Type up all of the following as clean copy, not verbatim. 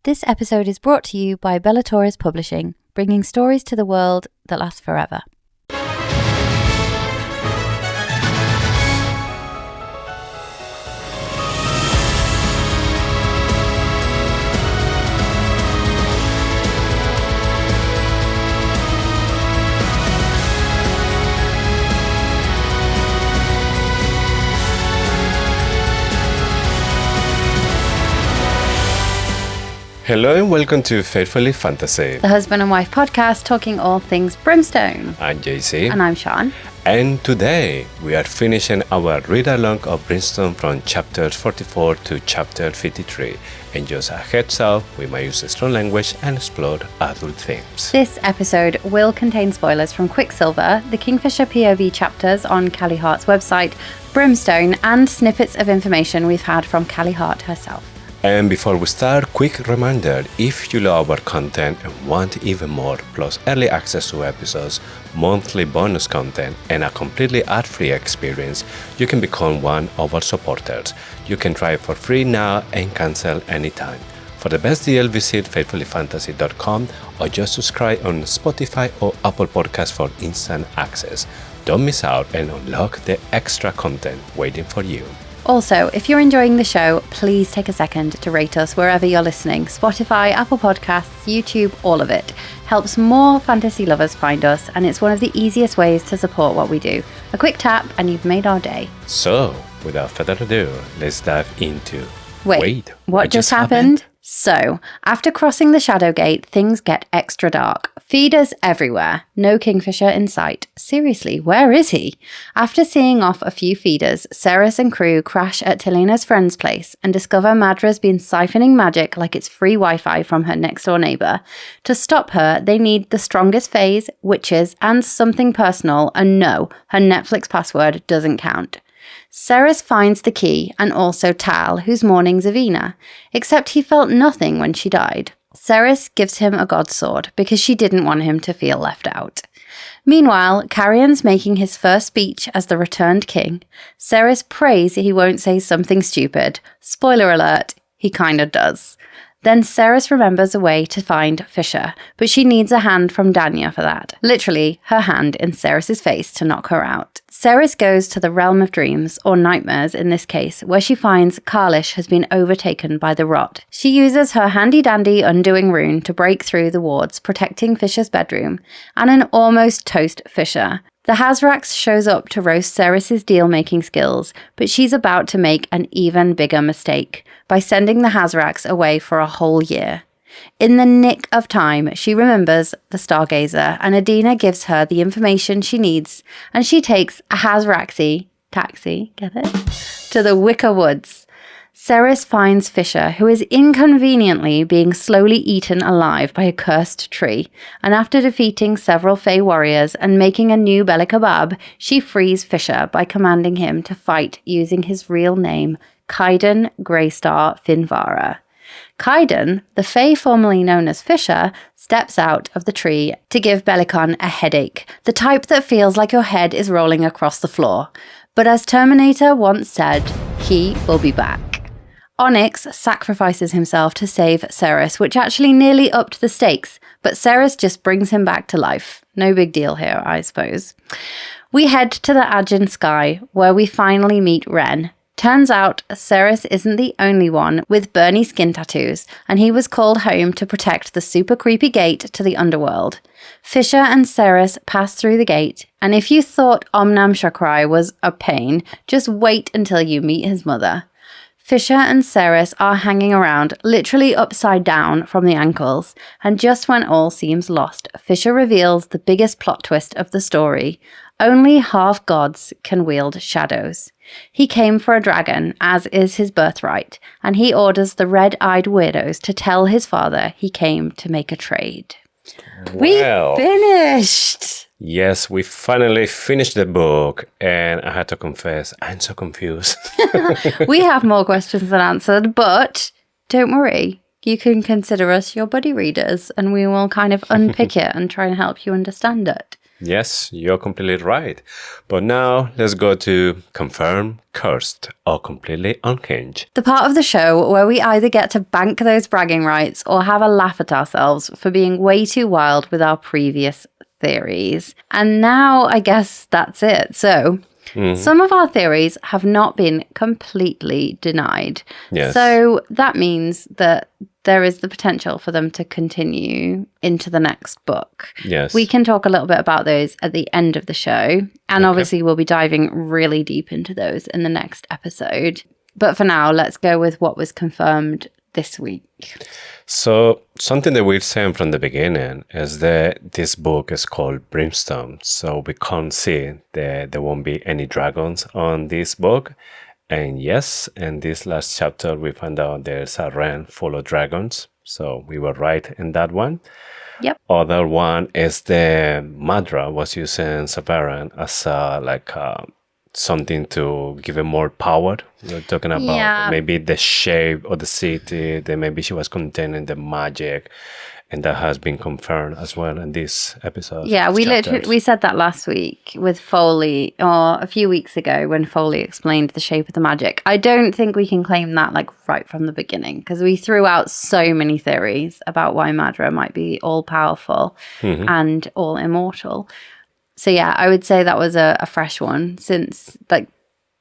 This episode is brought to you by Bellatoris Publishing, bringing stories to the world that last forever. Hello and welcome to Faithfully Fantasy, The husband and wife podcast talking all things Brimstone. I'm JC. And I'm Sean. And today we are finishing our read-along of Brimstone from chapter 44 to chapter 53. And just a heads up, we might use strong language and explore adult themes. This episode will contain spoilers from Quicksilver, the Kingfisher POV chapters on Callie Hart's website, Brimstone, and snippets of information we've had from Callie Hart herself. And before we start, quick reminder, if you love our content and want even more, plus early access to episodes, monthly bonus content, and a completely ad-free experience, you can become one of our supporters. You can try it for free now and cancel anytime. For the best deal, visit faithfullyfantasy.com or just subscribe on Spotify or Apple Podcasts for instant access. Don't miss out and unlock the extra content waiting for you. Also, if you're enjoying the show, please take a second to rate us wherever you're listening. Spotify, Apple Podcasts, YouTube, all of it. Helps more fantasy lovers find us, and it's one of the easiest ways to support what we do. A quick tap and you've made our day. So, without further ado, let's dive into... Wait, what just happened? So, after crossing the Shadow Gate, things get extra dark. Feeders everywhere. No Kingfisher in sight. Seriously, where is he? After seeing off a few feeders, Saeris and crew crash at Telena's friend's place and discover Madra's been siphoning magic like it's free Wi-Fi from her next-door neighbour. To stop her, they need the strongest fays, witches, and something personal, and no, her Netflix password doesn't count. Saeris finds the key and also Tal, who's mourning Zavina, except he felt nothing when she died. Saeris gives him a god sword because she didn't want him to feel left out. Meanwhile, Carrion's making his first speech as the returned king. Saeris prays he won't say something stupid. Spoiler alert, he kinda does. Then Saeris remembers a way to find Fisher, but she needs a hand from Danya for that. Literally, her hand in Saeris' face to knock her out. Saeris goes to the realm of dreams, or nightmares in this case, where she finds Kalish has been overtaken by the rot. She uses her handy-dandy undoing rune to break through the wards protecting Fisher's bedroom, and an almost toast Fisher. The Hazrax shows up to roast Saeris' deal-making skills, but she's about to make an even bigger mistake by sending the Hazrax away for a whole year. In the nick of time, she remembers the Stargazer, and Adina gives her the information she needs, and she takes a Hazraxi taxi, get it, to the Wicker Woods. Saeris finds Fisher, who is inconveniently being slowly eaten alive by a cursed tree, and after defeating several Fey warriors and making a new Bella Kebab, she frees Fisher by commanding him to fight using his real name, Kaiden Greystar Finvara. Kaiden, the Fey formerly known as Fisher, steps out of the tree to give Belicon a headache, the type that feels like your head is rolling across the floor. But as Terminator once said, he will be back. Onyx sacrifices himself to save Saeris, which actually nearly upped the stakes, but Saeris just brings him back to life. No big deal here, I suppose. We head to the Ajin sky, where we finally meet Ren. Turns out Saeris isn't the only one with Bernie skin tattoos, and he was called home to protect the super creepy gate to the underworld. Fisher and Saeris pass through the gate, and if you thought Omnam Shakrai was a pain, just wait until you meet his mother. Fisher and Saeris are hanging around, literally upside down from the ankles, and just when all seems lost, Fisher reveals the biggest plot twist of the story. Only half-gods can wield shadows. He came for a dragon, as is his birthright, and he orders the red-eyed weirdos to tell his father he came to make a trade. Well, we finished! Yes, we finally finished the book, and I had to confess, I'm so confused. We have more questions than answered, but don't worry. You can consider us your buddy readers, and we will kind of unpick it and try and help you understand it. Yes, you're completely right. But now let's go to confirm, cursed, or completely unhinged. The part of the show where we either get to bank those bragging rights or have a laugh at ourselves for being way too wild with our previous theories. And now I guess that's it. So some of our theories have not been completely denied. Yes. So that means that there is the potential for them to continue into the next book. Yes. We can talk a little bit about those at the end of the show. And obviously we'll be diving really deep into those in the next episode. But for now, let's go with what was confirmed this week. So something that we've said from the beginning is that this book is called Brimstone. So we can't see that there won't be any dragons on this book. And yes, in this last chapter, we found out there's a ren full of dragons. So we were right in that one. Yep. Other one is the Madra was using Severin as something to give him more power. We're talking about maybe the shape of the city, that maybe she was containing the magic, and that has been confirmed as well in this episode. Yeah, we said that last week with Foley, or a few weeks ago when Foley explained the shape of the magic. I don't think we can claim that right from the beginning, because we threw out so many theories about why Madra might be all powerful and all immortal. So yeah, I would say that was a fresh one, since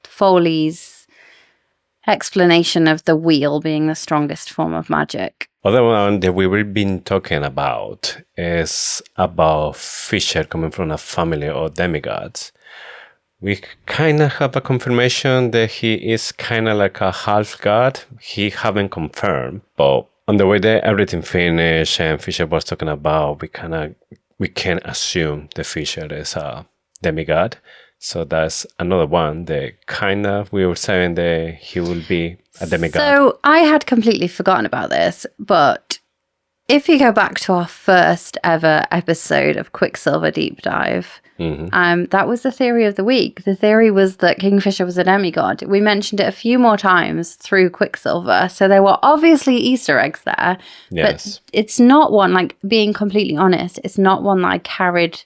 Foley's explanation of the wheel being the strongest form of magic. Other one that we've been talking about is about Fisher coming from a family of demigods. We kind of have a confirmation that he is kind of like a half god. He haven't confirmed, but on the way that everything finished and Fisher was talking about, we can assume the Fisher is a demigod. So that's another one that kind of we were saying that he will be a demigod. So I had completely forgotten about this, but if you go back to our first ever episode of Quicksilver Deep Dive, that was the theory of the week. The theory was that Kingfisher was a demigod. We mentioned it a few more times through Quicksilver, so there were obviously Easter eggs there. Yes. But it's not one, being completely honest, it's not one that I carried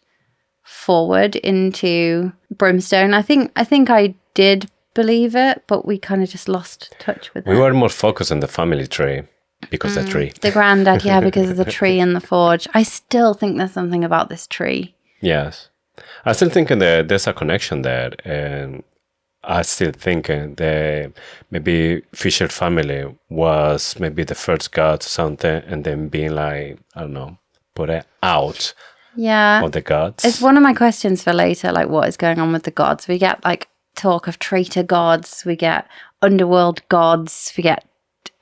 forward into Brimstone. I think I did believe it, but we kind of just lost touch with it. We were more focused on the family tree because the tree. The granddad, yeah, because of the tree and the forge. I still think there's something about this tree. Yes. I still think there's a connection there, and I still think that maybe Fisher family was maybe the first god or something, and then being I don't know, put it out of the gods. It's one of my questions for later, what is going on with the gods. We get talk of traitor gods, we get underworld gods, we get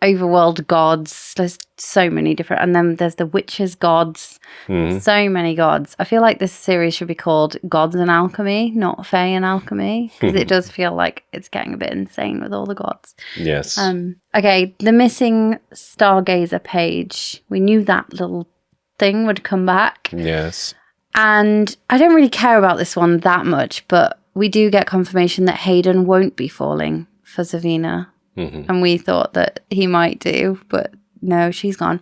overworld gods. There's so many different, and then there's the witches gods. So many gods. I feel like this series should be called Gods and Alchemy, not Fae and Alchemy, because it does feel like it's getting a bit insane with all the gods. Yes. Okay, the missing Stargazer page. We knew that little thing would come back. Yes. And I don't really care about this one that much, but we do get confirmation that Hayden won't be falling for Zavina. And we thought that he might do, but no, she's gone.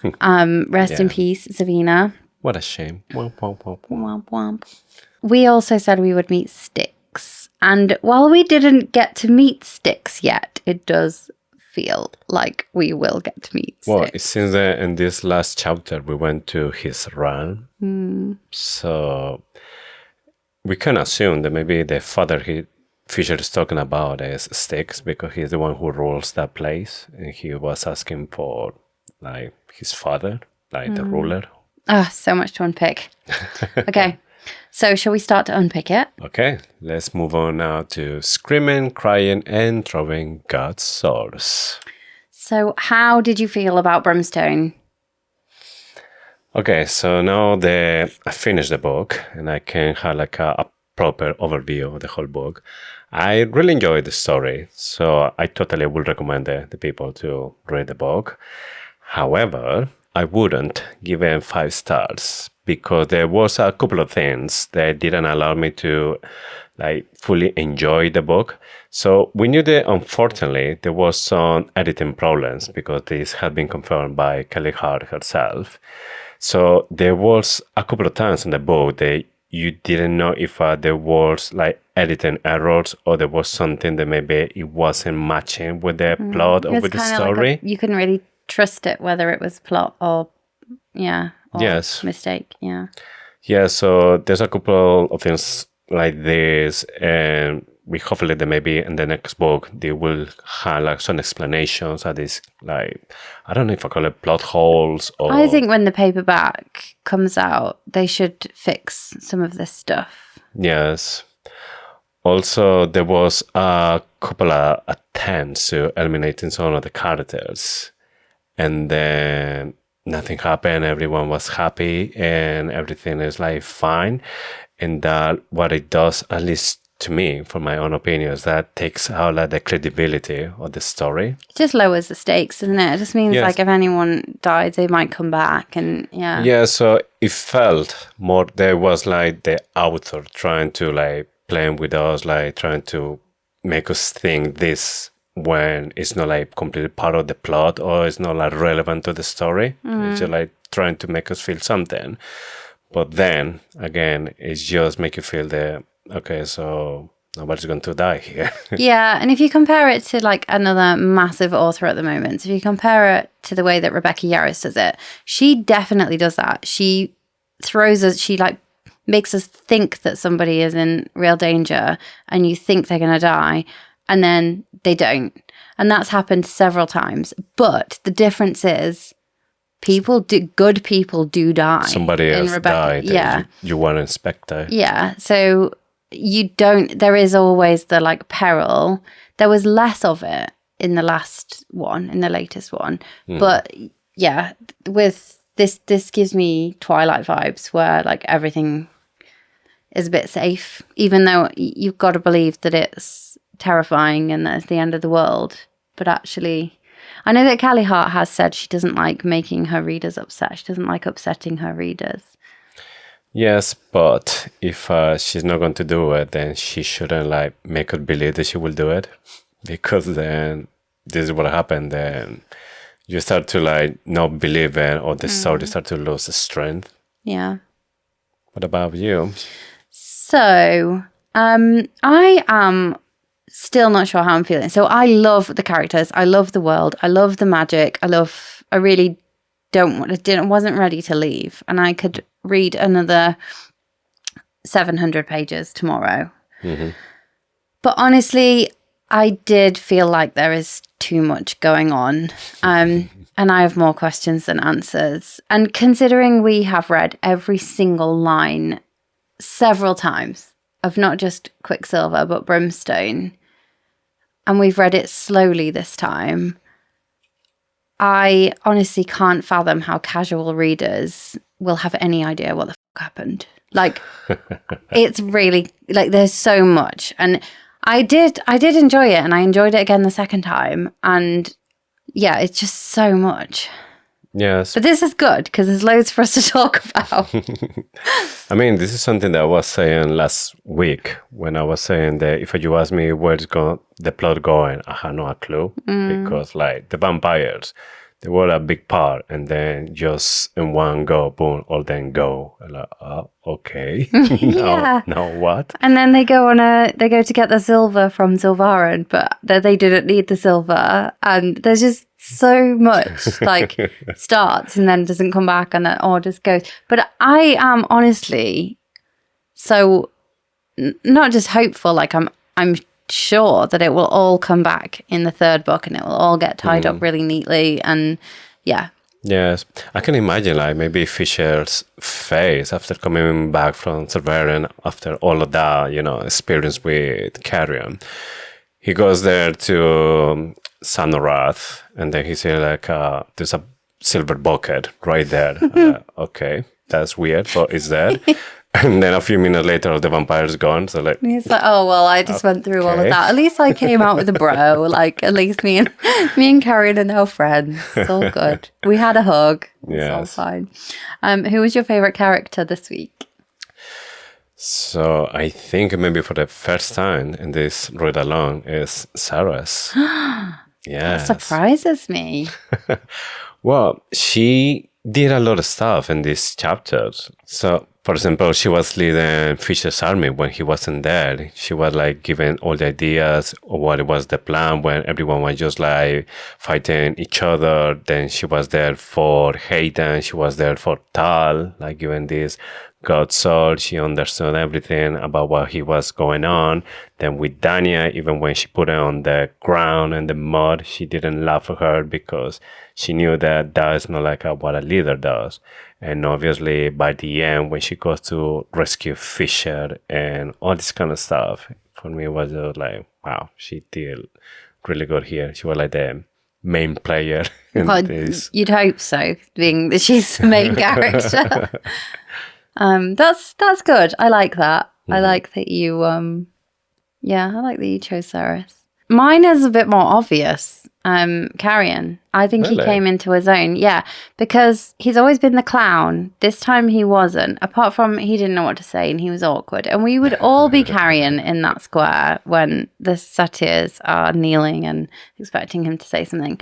Rest in peace, Zavina. What a shame. Womp, womp, womp, womp. Womp, womp. We also said we would meet Styx. And while we didn't get to meet Styx yet, it does feel like we will get to meet Styx. Well, it seems that in this last chapter, we went to his realm. So we can assume that maybe the father Fisher is talking about is Styx, because he's the one who rules that place, and he was asking for his father, the ruler. So much to unpick. Okay, so shall we start to unpick it? Okay, let's move on now to screaming, crying, and throwing God's swords. So how did you feel about Brimstone? Okay, so now that I finished the book and I can have a proper overview of the whole book, I really enjoyed the story, so I totally would recommend the people to read the book. However, I wouldn't give it 5 stars because there was a couple of things that didn't allow me to fully enjoy the book. So we knew that unfortunately there was some editing problems because this had been confirmed by Kelly Hart herself. So there was a couple of times in the book that you didn't know if there was like editing errors or there was something that maybe it wasn't matching with the plot or with the story. Like you couldn't really trust it, whether it was plot or mistake. Yeah, so there's a couple of things like this, and we hopefully that maybe in the next book they will have like some explanations of this, like, I don't know if I call it plot holes or... I think when the paperback comes out, they should fix some of this stuff. Yes. Also, there was a couple of attempts to eliminating some of the characters, and then nothing happened. Everyone was happy, and everything is like fine. And that what it does, at least to me, for my own opinion, is that takes out like the credibility of the story. It just lowers the stakes, doesn't it? It just means like if anyone died, they might come back, and Yeah, so it felt more there was like the author trying to like playing with us, like trying to make us think this when it's not like completely part of the plot or it's not like relevant to the story. It's just like trying to make us feel something. But then again, it's just make you feel that, okay, so nobody's going to die here. Yeah, and if you compare it to like another massive author at the moment, if you compare it to the way that Rebecca Yarros does it, she definitely does that. She throws us, she like makes us think that somebody is in real danger and you think they're going to die and then they don't. And that's happened several times. But the difference is good people do die. Somebody else died. Yeah. You weren't expecting. Yeah. So there is always the like peril. There was less of it in the latest one. But yeah, with this gives me Twilight vibes where like everything is a bit safe, even though you've got to believe that it's terrifying and that it's the end of the world. But actually, I know that Callie Hart has said she doesn't like making her readers upset. She doesn't like upsetting her readers. Yes, but if she's not going to do it, then she shouldn't like make her believe that she will do it, because then this is what happened. Then you start to like not believe it, or the story start to lose strength. Yeah. What about you? So, I am still not sure how I'm feeling. So I love the characters. I love the world. I love the magic. I really wasn't ready to leave. And I could read another 700 pages tomorrow. Mm-hmm. But honestly, I did feel like there is too much going on. And I have more questions than answers. And considering we have read every single line several times of not just Quicksilver, but Brimstone, and we've read it slowly this time, I honestly can't fathom how casual readers will have any idea what the fuck happened. Like, it's really, like, there's so much. And I did enjoy it, and I enjoyed it again the second time. And yeah, it's just so much. Yes. But this is good because there's loads for us to talk about. I mean, this is something that I was saying last week when I was saying that if you ask me where's the plot going, I had no clue, because like the vampires, they were a big part, and then just in one go, boom, all then go. And like, oh, okay. Yeah. Now what? And then they go to get the silver from Silvarin, but they didn't need the silver, and there's just so much like starts and then doesn't come back and then just goes. But I am honestly so not just hopeful, like I'm sure that it will all come back in the third book and it will all get tied up really neatly. And yeah. Yes, I can imagine like maybe Fisher's face after coming back from Silvarin after all of that, experience with Carrion. He goes there to Sanorath, and then he says like, there's a silver bucket right there. Okay, that's weird, but it's there. And then a few minutes later, the vampire's gone. So like, he's like, oh well, I just went through all of that. At least I came out with a bro. Like at least me and Karen are now friends. It's all good. We had a hug. It's all fine. Who was your favorite character this week? So I think maybe for the first time in this read along is Saeris. Yeah, that surprises me. Well, she did a lot of stuff in these chapters. So For example, she was leading Fisher's army when he wasn't there. She was like giving all the ideas of what was the plan when everyone was just like fighting each other. Then she was there for Hayden. She was there for Tal, like giving this God soul. She understood everything about what he was going on. Then with Dania, even when she put her on the ground and the mud, she didn't laugh at her because she knew that that is not like what a leader does. And obviously, by the end, when she goes to rescue Fisher and all this kind of stuff, for me, it was just like, wow, she did really good here. She was like the main player in this. You'd hope so, being that she's the main character. That's good. I like that. I like that you, I like that you chose Saeris. Mine is a bit more obvious. Carrion. I think he came into his own. Yeah, because he's always been the clown. This time he wasn't. Apart from he didn't know what to say and he was awkward. And we would all be Carrion in that square when the satyrs are kneeling and expecting him to say something.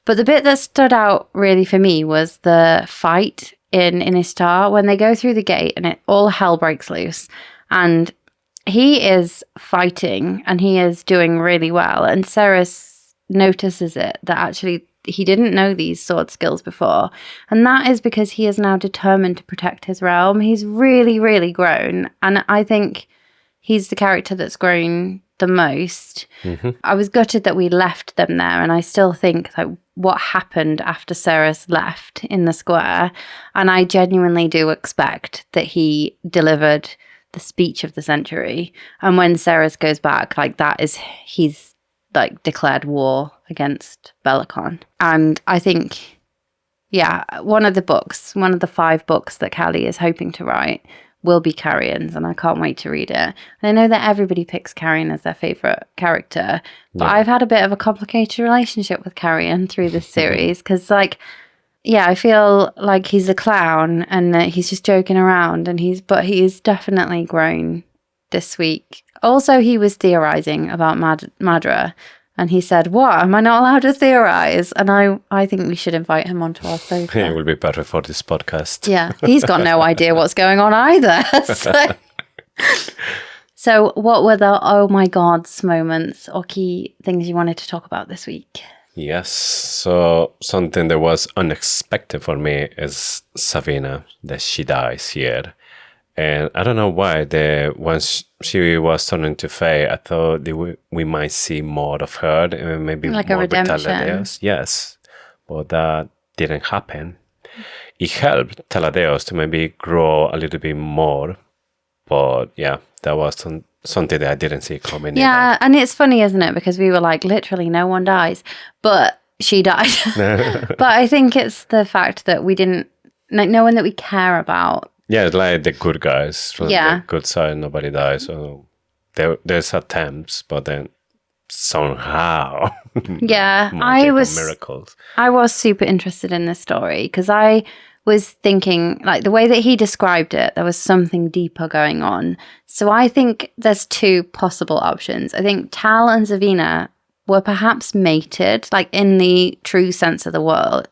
But the bit that stood out really for me was the fight in Inistar when they go through the gate and all hell breaks loose. And he is fighting and he is doing really well. And Saeris notices it, that actually he didn't know these sword skills before. And that is because he is now determined to protect his realm. He's really, really grown. And I think he's the character that's grown the most. I was gutted that we left them there. And I still think like what happened after Saeris left in the square. And I genuinely do expect that he delivered the speech of the century. And when Saeris goes back, like that is, he's like declared war against Belicon. And I think, one of the 5 books that Callie is hoping to write will be Carrion's, and I can't wait to read it. And I know that everybody picks Carrion as their favourite character, but I've had a bit of a complicated relationship with Carrion through this series, because I feel like he's a clown and he's just joking around, but he's definitely grown this week. Also, he was theorizing about Madra, and he said, "What? Am I not allowed to theorize?" And I think we should invite him onto our sofa. Yeah, it will be perfect for this podcast. Yeah, he's got no idea what's going on either. So what were the oh my gods moments or key things you wanted to talk about this week? Yes, so something that was unexpected for me is Savina, that she dies here. And I don't know why, once she was turning to Fae, I thought we might see more of her, and maybe like more a redemption. Taladeus. Yes, but that didn't happen. It helped Taladeus to maybe grow a little bit more, but yeah, that was something that I didn't see coming. Yeah, and it's funny, isn't it? Because we were like, literally no one dies, but she died. But I think it's the fact that we didn't, like no one that we care about. Yeah, it's like the good guys. From the good side, nobody dies. So there's attempts, but then somehow, miracles. I was super interested in this story because I was thinking, like the way that he described it, there was something deeper going on. So I think there's 2 possible options. I think Tal and Zavina were perhaps mated, like in the true sense of the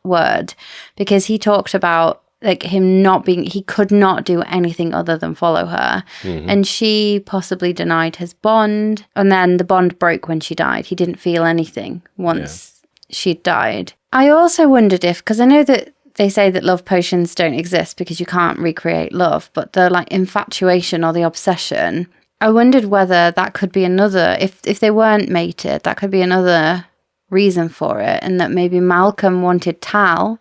word, because he talked about like him not being, he could not do anything other than follow her. And she possibly denied his bond. And then the bond broke when she died. He didn't feel anything once she'd died. I also wondered if, because I know that they say that love potions don't exist because you can't recreate love, but the like infatuation or the obsession, I wondered whether that could be another, if they weren't mated, that could be another reason for it. And that maybe Malcolm wanted Tal,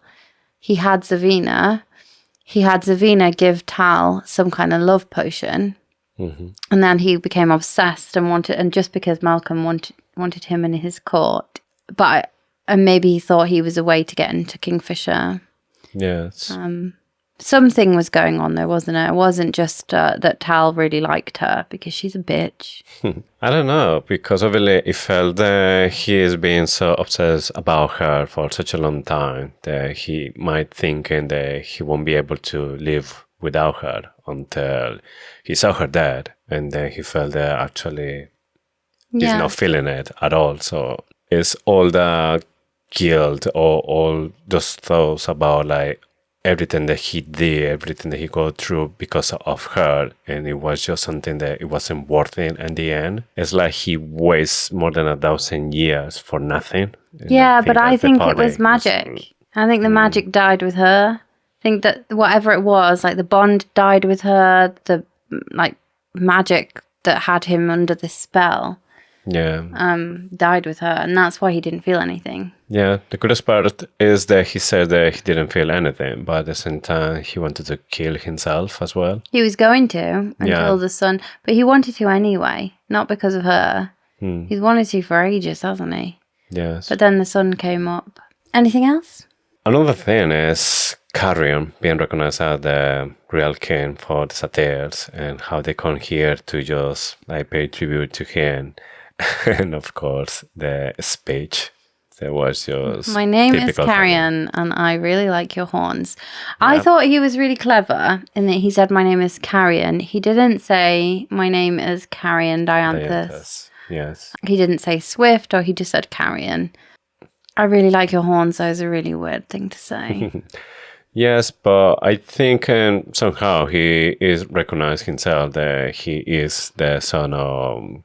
he had Zavina give Tal some kind of love potion, and then he became obsessed and just because Malcolm wanted him in his court, and maybe he thought he was a way to get into Kingfisher. Yes. Something was going on there, wasn't it? It wasn't just that Tal really liked her because she's a bitch. I don't know, because obviously it felt that he is being so obsessed about her for such a long time that he might think that he won't be able to live without her until he saw her dead, and then he felt that actually he's not feeling it at all. So it's all the guilt or all those thoughts about like, everything that he did, everything that he go through because of her, and it was just something that it wasn't worth it in the end. It's like he wastes more than 1,000 years for nothing. And Yeah, but I think it was was- magic. I think the magic died with her. I think that whatever it was, like the bond died with her, the like magic that had him under this spell died with her, and that's why he didn't feel anything. Yeah, the coolest part is that he said that he didn't feel anything, but at the same time, he wanted to kill himself as well. He was going to until the sun, but he wanted to anyway, not because of her. He's wanted to for ages, hasn't he? Yes. But then the sun came up. Anything else? Another thing is Carrion being recognized as the real king for the Satyrs and how they come here to just like pay tribute to him. And of course, the speech that was just My name is typical Carrion, and I really like your horns. I thought he was really clever in that he said, my name is Carrion. He didn't say, my name is Carrion Dianthus. Yes. He didn't say Swift, or he just said Carrion. I really like your horns, so it's a really weird thing to say. Yes, but I think somehow he is recognized himself that he is the son of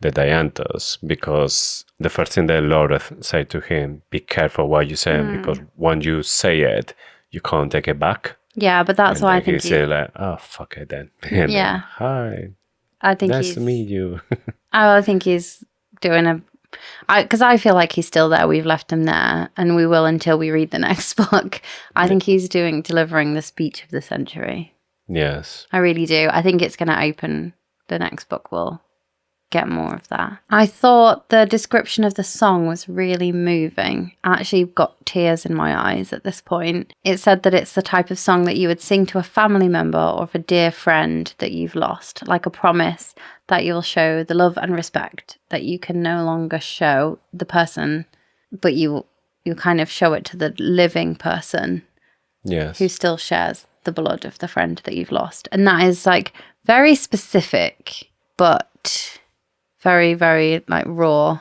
the Dianthus, because the first thing that Loreth said to him, be careful what you say, because when you say it, you can't take it back. Yeah, but that's why I think he's like, oh, fuck it then. And Yeah. then, hi, I think nice to meet you. I think he's doing because I feel like he's still there. We've left him there, and we will until we read the next book. I think he's delivering the speech of the century. Yes. I really do. I think it's going to open. The next book will get more of that. I thought the description of the song was really moving. I actually got tears in my eyes at this point. It said that it's the type of song that you would sing to a family member or a dear friend that you've lost, like a promise that you'll show the love and respect that you can no longer show the person, but you kind of show it to the living person. Yes. Who still shares the blood of the friend that you've lost. And that is like very specific, but very, very like raw.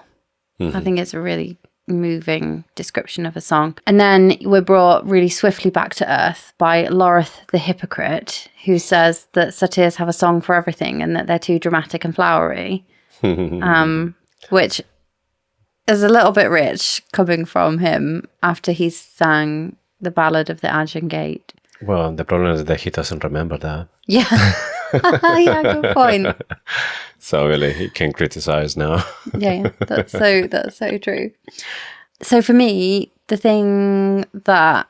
I think it's a really moving description of a song. And then we're brought really swiftly back to earth by Loreth the hypocrite, who says that satyrs have a song for everything and that they're too dramatic and flowery, which is a little bit rich coming from him after he's sang the Ballad of the Aegean Gate. Well, the problem is that he doesn't remember that. Yeah. Yeah, good point. So really, he can criticize now. Yeah, that's so true. So for me, the thing that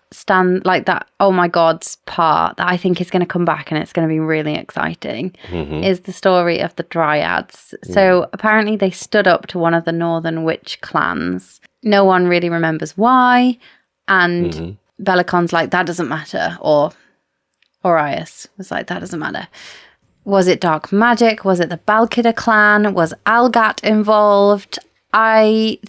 like that, oh my God's part that I think is going to come back and it's going to be really exciting is the story of the Dryads. So apparently they stood up to one of the northern witch clans. No one really remembers why. And Belicon's like, that doesn't matter. Or Orias was like, that doesn't matter. Was it dark magic? Was it the Balkida clan? Was Algat involved? I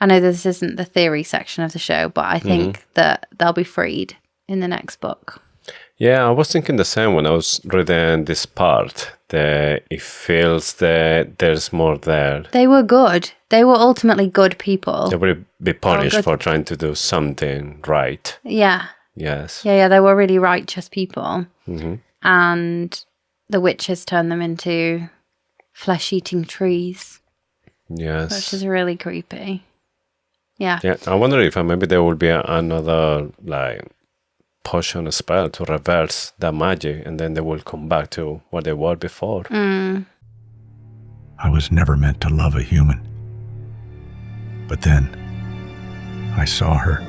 know this isn't the theory section of the show, but I think that they'll be freed in the next book. Yeah, I was thinking the same when I was reading this part, that it feels that there's more there. They were good. They were ultimately good people. They will be punished for trying to do something right. Yeah. Yes. Yeah, they were really righteous people. And the witches turned them into flesh-eating trees. Yes. Which is really creepy. Yeah. Yeah, I wonder if maybe there will be another like potion spell to reverse that magic, and then they will come back to what they were before. I was never meant to love a human. But then, I saw her.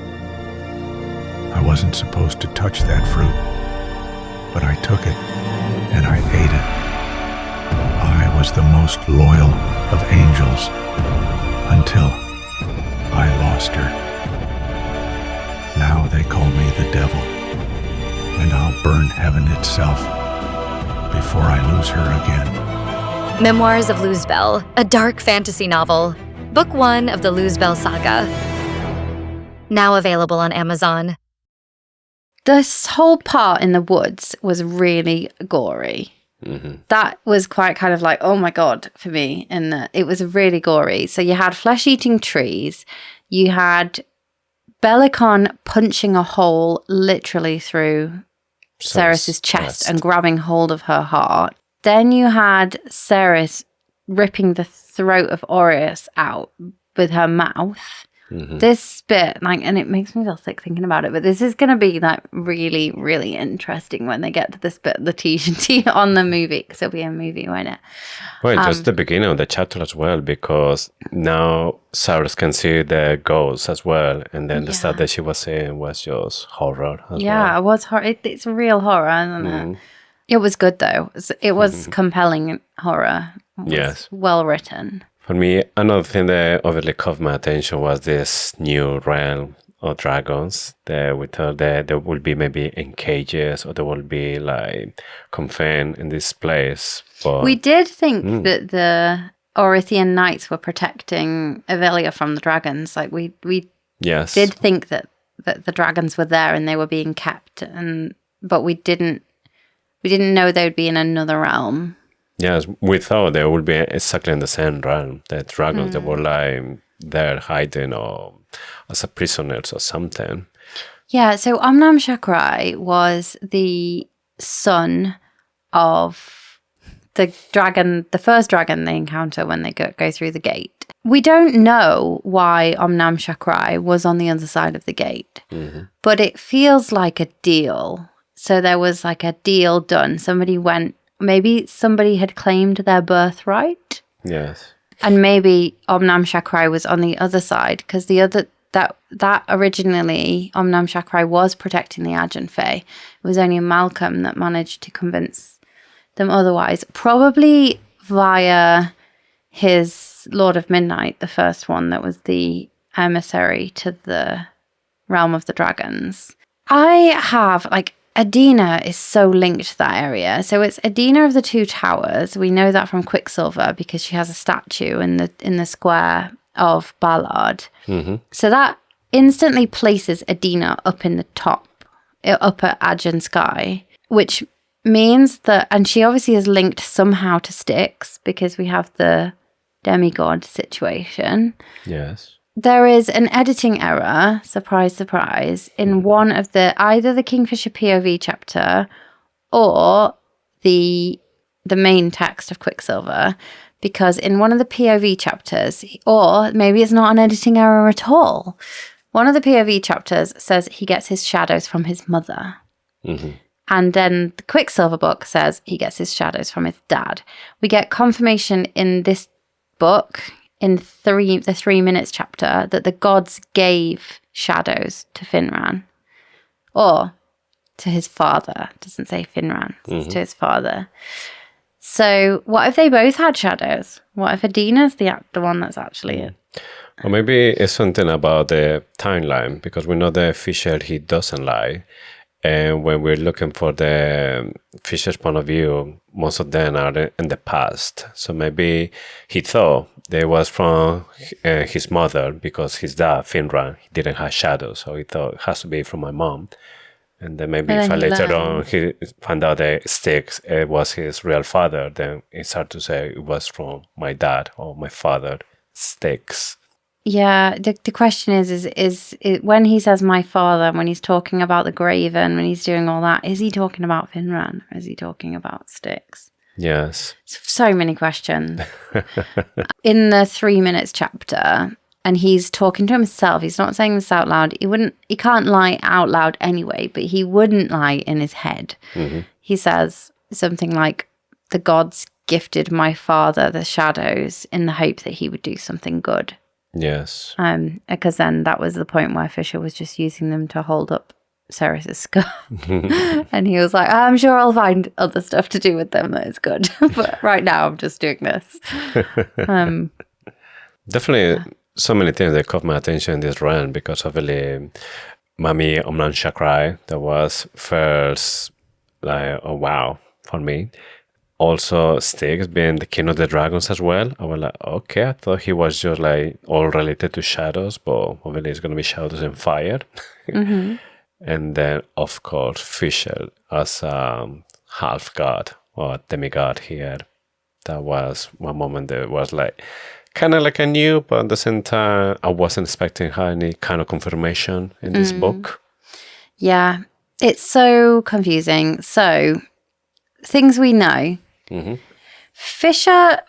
I wasn't supposed to touch that fruit, but I took it, and I ate it. I was the most loyal of angels, until I lost her. Now they call me the devil, and I'll burn heaven itself before I lose her again. Memoirs of Luzbel, a dark fantasy novel. Book 1 of the Luzbel saga. Now available on Amazon. This whole part in the woods was really gory. That was quite kind of like, oh my God, for me. And it was really gory. So you had flesh-eating trees. You had Belicon punching a hole literally through Saeris' chest and grabbing hold of her heart. Then you had Saeris ripping the throat of Aureus out with her mouth. This bit, and it makes me feel sick thinking about it, but this is going to be really, really interesting when they get to this bit of the TNT on the movie, because it'll be a movie, won't it? Well, just the beginning of the chapter as well, because now Saeris can see the ghosts as well, and then the stuff that she was saying was just horror as well. It was horror. It's real horror, isn't it? It was good, though. It was compelling horror. It was well written. For me, another thing that obviously caught my attention was this new realm of dragons. We thought that there will be maybe in cages, or there will be like confined in this place. But we did think that the Orithian knights were protecting Avelia from the dragons. Like we did think that the dragons were there and they were being kept, but we didn't know they would be in another realm. Yes, we thought they would be exactly in the same realm. The dragons that were like there hiding or as a prisoners or something. Yeah, so Omnam Shakrai was the son of the first dragon they encounter when they go through the gate. We don't know why Omnam Shakrai was on the other side of the gate, but it feels like a deal. So there was like a deal done. Maybe somebody had claimed their birthright. Yes. And maybe Omnam Shakrai was on the other side, because that originally Omnam Shakrai was protecting the Ajahn Fae. It was only Malcolm that managed to convince them otherwise, probably via his Lord of Midnight, the first one that was the emissary to the realm of the dragons. I have Adina is so linked to that area. So it's Adina of the Two Towers. We know that from Quicksilver because she has a statue in the square of Ballard. So that instantly places Adina up in the top, upper Ajahn sky, which means that, and she obviously is linked somehow to Styx because we have the demigod situation. Yes. There is an editing error, surprise, surprise, in one of either the Kingfisher POV chapter or the main text of Quicksilver, because in one of the POV chapters, or maybe it's not an editing error at all, one of the POV chapters says he gets his shadows from his mother. And then the Quicksilver book says he gets his shadows from his dad. We get confirmation in this book, in the 3 minutes chapter, that the gods gave shadows to Finran. Or to his father. It doesn't say Finran, it's to his father. So what if they both had shadows? What if Adina's the one that's actually it? Or maybe it's something about the timeline, because we know that Fisher, he doesn't lie. And when we're looking for the Fisher's point of view, most of them are in the past. So maybe he thought they was from his mother, because his dad, Finran, he didn't have shadows. So he thought it has to be from my mom. And then maybe if later on he found out that Styx was his real father, then it's hard to say it was from my dad or my father, Styx. Yeah, the question is it, when he says my father, when he's talking about the Graven, when he's doing all that, is he talking about Finran or is he talking about Styx? Yes. So many questions. In the 3 minutes chapter, and he's talking to himself, he's not saying this out loud. He can't lie out loud anyway, but he wouldn't lie in his head. He says something like, the gods gifted my father the shadows in the hope that he would do something good. Yes. Because then that was the point where Fisher was just using them to hold up Saeris' skull. And he was like, I'm sure I'll find other stuff to do with them that is good. But right now I'm just doing this. Definitely so many things that caught my attention in this run, because obviously Mami Omnan Shakrai, that was first like, oh wow, for me. Also, Styx being the king of the dragons as well. I was like, okay, I thought he was just like all related to shadows, but obviously it's going to be shadows and fire. And then, of course, Fisher as half god or demigod here. That was one moment that was like kind of like I knew, but at the same time, I wasn't expecting any kind of confirmation in this book. Yeah, it's so confusing. So, things we know. Fisher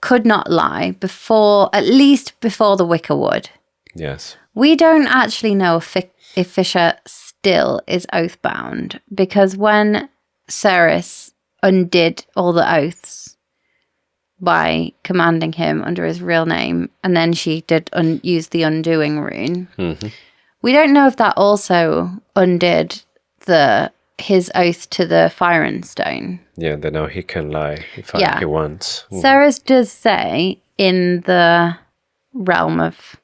could not lie at least before the Wicker would. Yes. We don't actually know if Fisher still is oath-bound, because when Saeris undid all the oaths by commanding him under his real name, and then she did use the undoing rune, we don't know if that also undid his oath to the Fire and Stone. Yeah, they know he can lie if he wants. Saeris does say in the realm of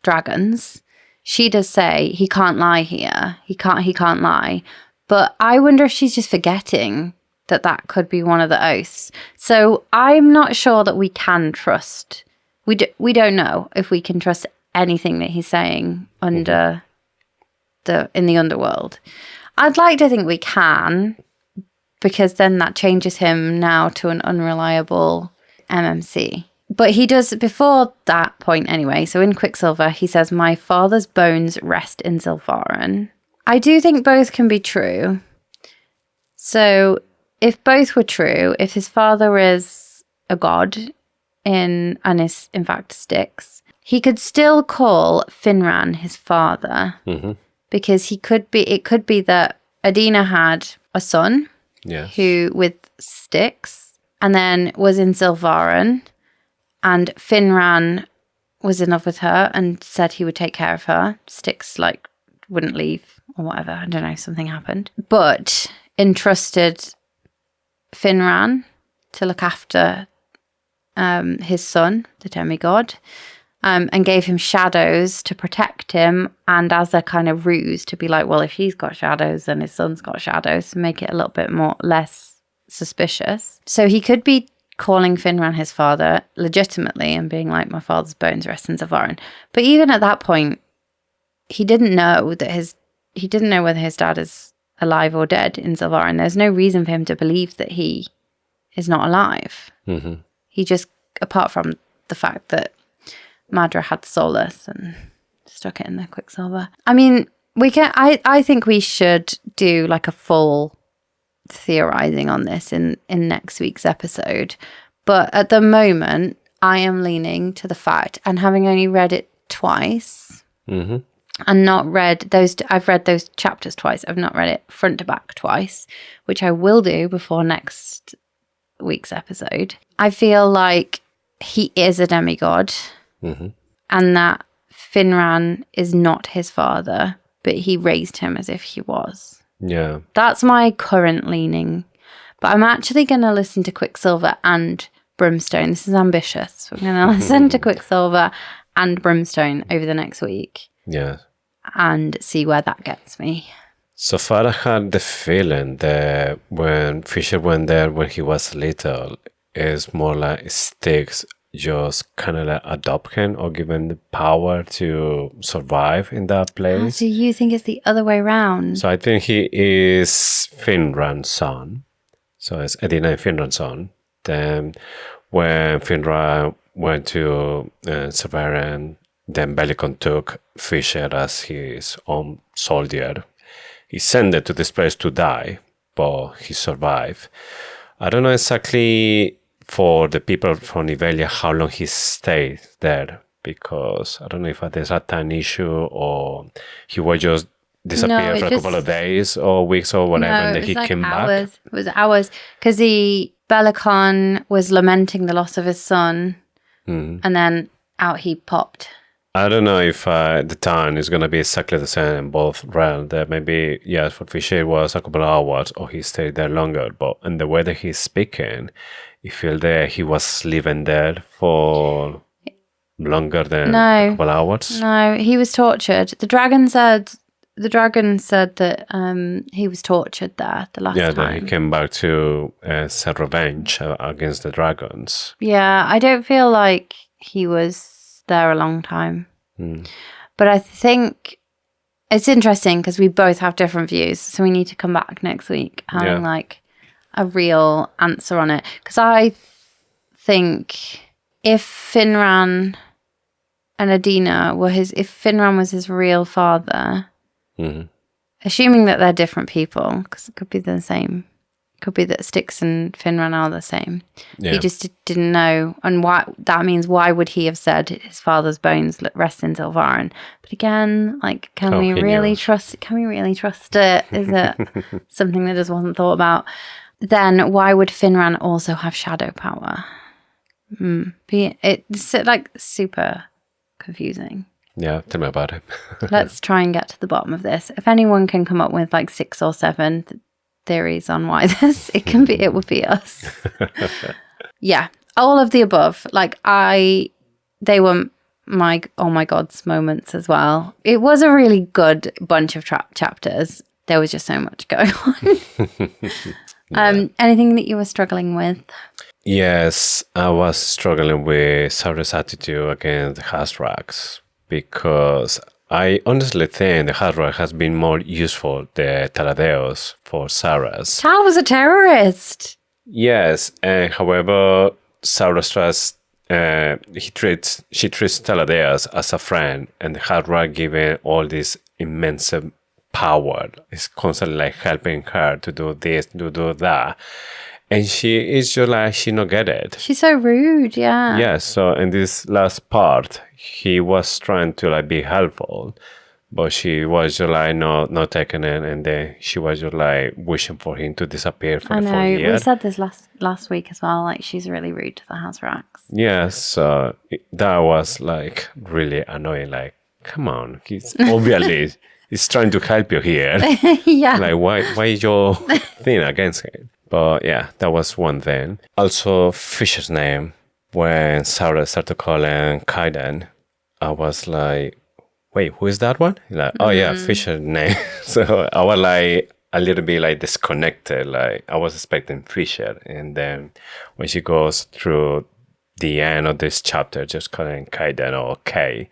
dragons, she does say he can't lie here. He can't lie. But I wonder if she's just forgetting that could be one of the oaths. So I'm not sure that we can trust. We don't know if we can trust anything that he's saying under in the underworld. I'd like to think we can, because then that changes him now to an unreliable MMC. But he does, before that point anyway, so in Quicksilver, he says, "My father's bones rest in Zilfaran." I do think both can be true. So if both were true, if his father is a god and is in fact Styx, he could still call Finran his father. Because it could be that Adina had a son who with Styx, and then was in Zilfaran, and Finran was in love with her and said he would take care of her. Styx wouldn't leave or whatever. I don't know, something happened. But entrusted Finran to look after his son, the demigod, and gave him shadows to protect him, and as a kind of ruse to be like, well, if he's got shadows, then his son's got shadows, to make it a little bit less suspicious. So he could be calling Finran his father legitimately and being like, my father's bones rest in Zilfaran. But even at that point, he didn't know whether his dad is alive or dead in Zilfaran. There's no reason for him to believe that he is not alive. He just, apart from the fact that Madra had Solus and stuck it in the Quicksilver. I mean, I think we should do like a full theorizing on this in next week's episode. But at the moment, I am leaning to the fact, and having only read it twice, and not read I've read those chapters twice. I've not read it front to back twice, which I will do before next week's episode. I feel like he is a demigod. And that Finran is not his father, but he raised him as if he was. Yeah. That's my current leaning. But I'm actually going to listen to Quicksilver and Brimstone. This is ambitious. We're going to listen to Quicksilver and Brimstone over the next week. Yeah. And see where that gets me. So far, I had the feeling that when Fisher went there when he was little, it's more like Styx just kind of like adopt him or give him the power to survive in that place. So you think it's the other way around? So I think he is Finran's son. So it's Edina and Finran's son. Then when Finran went to Severin, then Belicon took Fisher as his own soldier. He sent it to this place to die, but he survived. I don't know exactly for the people from Nivelia how long he stayed there, because I don't know if there's a time issue or he was just disappear for a couple of days or weeks or whatever, and then he came back. It was hours, because Belicon was lamenting the loss of his son, and then out he popped. I don't know if the time is going to be exactly the same in both realms. That maybe, yes, for Fisher it was a couple of hours or he stayed there longer, but in the way that he's speaking, you feel that he was living there for longer than a couple of hours. No, he was tortured. The dragon said that he was tortured there the last time. Yeah, then he came back to set revenge against the dragons. Yeah, I don't feel like he was there a long time. But I think it's interesting because we both have different views, so we need to come back next week having like a real answer on it, because I think if Finran and Adina were if Finran was his real father, assuming that they're different people, because it could be the same. Could be that Styx and Finran are the same. Yeah. He just didn't know. And that means why would he have said his father's bones rest in Silvarin? But again, like, can we really trust it? Is it something that just wasn't thought about? Then why would Finran also have shadow power? It's like super confusing. Yeah, tell me about it. Let's try and get to the bottom of this. If anyone can come up with like 6 or 7 theories on why it would be us. Yeah, all of the above. Like they were my oh my gods moments as well. It was a really good bunch of chapters. There was just so much going on. Anything that you were struggling with? Yes, I was struggling with Saeris' attitude against the Hazraks, because I honestly think the Hazrak has been more useful than Taladeos for Saeris. Tal was a terrorist. Yes, and however, Saeris she treats Taladeos as a friend, and the Hazrak given all this immense power. Is constantly like helping her to do this, to do that. And she is just like, she not get it. She's so rude, yeah. Yeah, so in this last part, he was trying to like be helpful, but she was just like not taking it, and then she was just like wishing for him to disappear for the 4 years. We said this last week as well, like she's really rude to the Hazraks. Yes, so that was like really annoying, like, come on, he's obviously he's trying to help you here. Yeah. Like, why is your thing against him? But yeah, that was one thing. Also, Fisher's name, when Sarah started calling Kaiden, I was like, wait, who is that one? Like, oh yeah, Fisher's name. So I was like a little bit like disconnected. Like, I was expecting Fisher. And then when she goes through the end of this chapter, just calling Kaiden or K,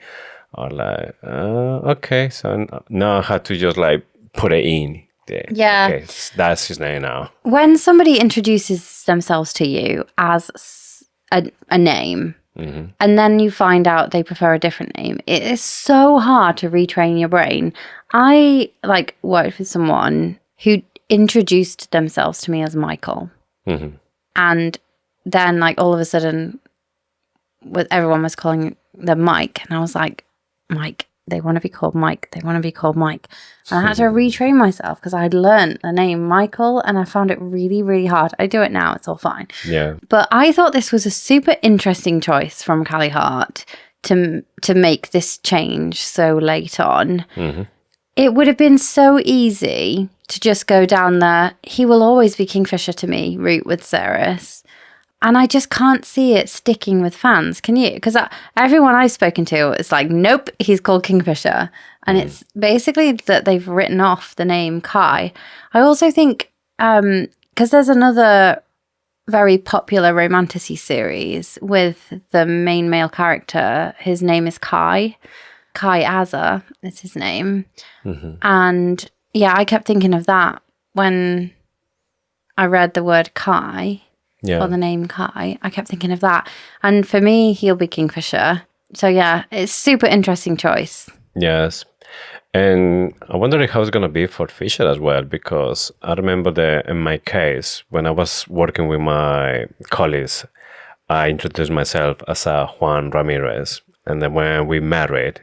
I was like, okay. So now I had to just like put it in. Yeah. Okay, that's his name now. When somebody introduces themselves to you as a name, and then you find out they prefer a different name, it is so hard to retrain your brain. I like worked with someone who introduced themselves to me as Michael. And then like all of a sudden everyone was calling them Mike, and I was like, Mike. They want to be called Mike. They want to be called Mike. And I had to retrain myself because I'd learned the name Michael, and I found it really, really hard. I do it now. It's all fine. Yeah. But I thought this was a super interesting choice from Callie Hart to make this change so late on. It would have been so easy to just go down there, he will always be Kingfisher to me, route with Saeris. And I just can't see it sticking with fans. Can you? Because everyone I've spoken to is like, nope, he's called Kingfisher. And it's basically that they've written off the name Kai. I also think, because there's another very popular romantasy series with the main male character. His name is Kai. Kai Azza is his name. And yeah, I kept thinking of that when I read the word Kai. Yeah. Or the name Kai. I kept thinking of that. And for me, he'll be Kingfisher. So yeah, it's super interesting choice. Yes. And I wonder how it's going to be for Fisher as well, because I remember in my case, when I was working with my colleagues, I introduced myself as a Juan Ramirez. And then when we married,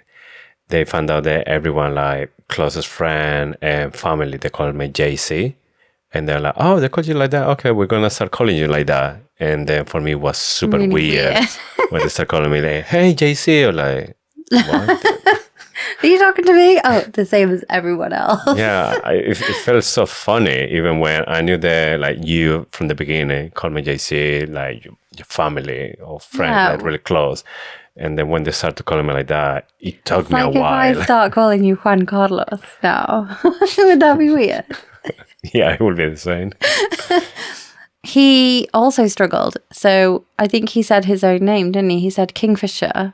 they found out that everyone, like closest friend and family, they called me JC. And they're like, oh, they called you like that? Okay, we're going to start calling you like that. And then for me, it was super Really weird when they start calling me like, hey, JC. Or like, what? Are you talking to me? Oh, the same as everyone else. Yeah, it felt so funny, even when I knew that, like, you from the beginning called me JC, like your family or friends, like really close. And then when they started calling me like that, it took me a while. Like if I start calling you Juan Carlos now, would that be weird? Yeah, it would be the same. He also struggled. So I think he said his own name, didn't he? He said Kingfisher.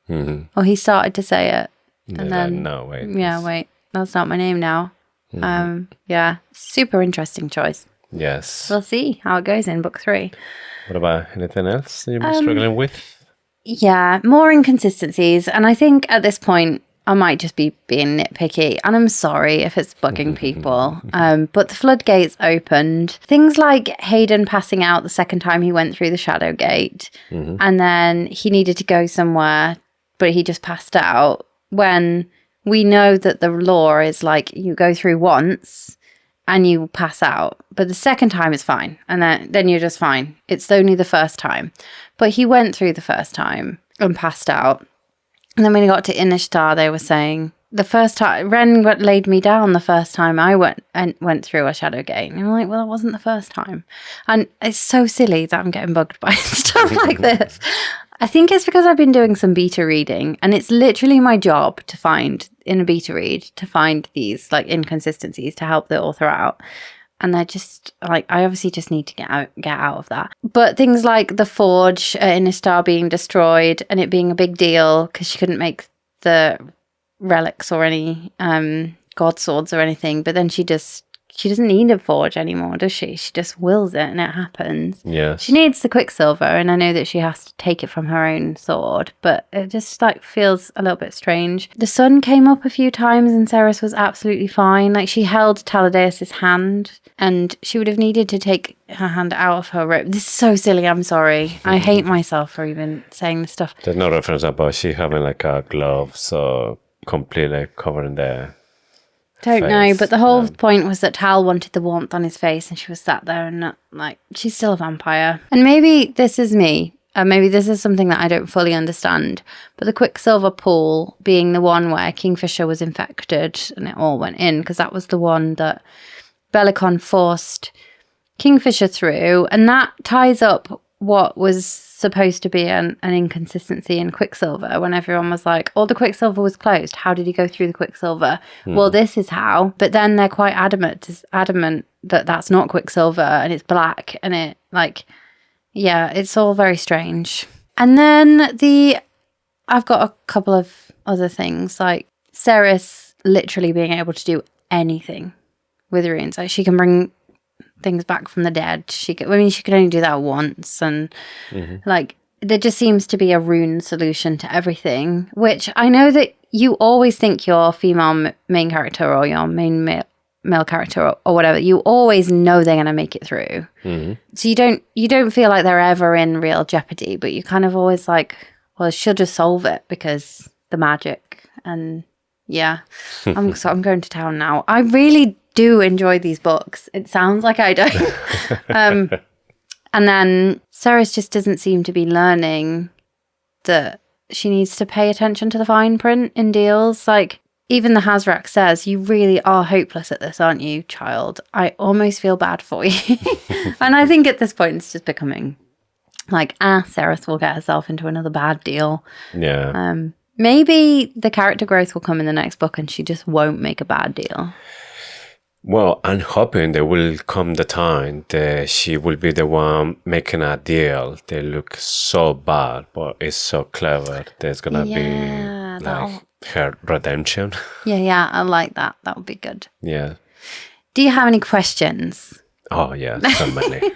Or he started to say it. And then, no, wait. Yeah, wait. That's not my name now. Yeah, super interesting choice. Yes. We'll see how it goes in book 3. What about anything else you've been struggling with? Yeah, more inconsistencies. And I think at this point, I might just be being nitpicky. And I'm sorry if it's bugging people. But the floodgates opened. Things like Hayden passing out the second time he went through the shadow gate. And then he needed to go somewhere, but he just passed out. When we know that the law is like you go through once and you pass out. But the second time is fine. And then you're just fine. It's only the first time. But he went through the first time and passed out. And then when he got to Inishtar, they were saying, the first time, Ren laid me down the first time I went through a shadow gate. And I'm like, well, that wasn't the first time. And it's so silly that I'm getting bugged by stuff like this. I think it's because I've been doing some beta reading, and it's literally my job to find, in a beta read, to find these like inconsistencies to help the author out. And they're just like, I obviously just need to get out of that. But things like the forge in a star being destroyed and it being a big deal because she couldn't make the relics or any god swords or anything. But then she doesn't need a forge anymore, does she? She just wills it and it happens. Yes. She needs the quicksilver, and I know that she has to take it from her own sword, but it just like feels a little bit strange. The sun came up a few times and Saeris was absolutely fine. Like she held Taladeus' hand and she would have needed to take her hand out of her rope. This is so silly, I'm sorry. I hate myself for even saying this stuff. There's no reference about she having like a glove, so completely covering the Don't face. know, but the whole point was that Tal wanted the warmth on his face and she was sat there and like, she's still a vampire. And maybe this is me. Maybe this is something that I don't fully understand. But the Quicksilver pool being the one where Kingfisher was infected and it all went in, because that was the one that Belicon forced Kingfisher through. And that ties up what was supposed to be an inconsistency in Quicksilver when everyone was like, oh, the Quicksilver was closed. How did he go through the Quicksilver? Well, this is how. But then they're quite adamant that that's not Quicksilver and it's black and it like, yeah, it's all very strange. And then I've got a couple of other things, like Saeris literally being able to do anything with runes. Like she can bring things back from the dead. She could only do that once, and like there just seems to be a rune solution to everything, which I know that you always think your female main character or your main male character or whatever, you always know they're going to make it through. So you don't feel like they're ever in real jeopardy, but you kind of always like, well, she'll just solve it because the magic. And yeah, I'm going to town now. I really do enjoy these books. It sounds like I don't. And then Saeris just doesn't seem to be learning that she needs to pay attention to the fine print in deals. Like even the Hazrak says, you really are hopeless at this, aren't you, child? I almost feel bad for you. And I think at this point it's just becoming like, Saeris will get herself into another bad deal. Yeah. Maybe the character growth will come in the next book and she just won't make a bad deal. Well, I'm hoping there will come the time that she will be the one making a deal. They look so bad, but it's so clever. There's gonna be like her redemption. Yeah, I like that. That would be good. Yeah. Do you have any questions? Oh, yeah, so many.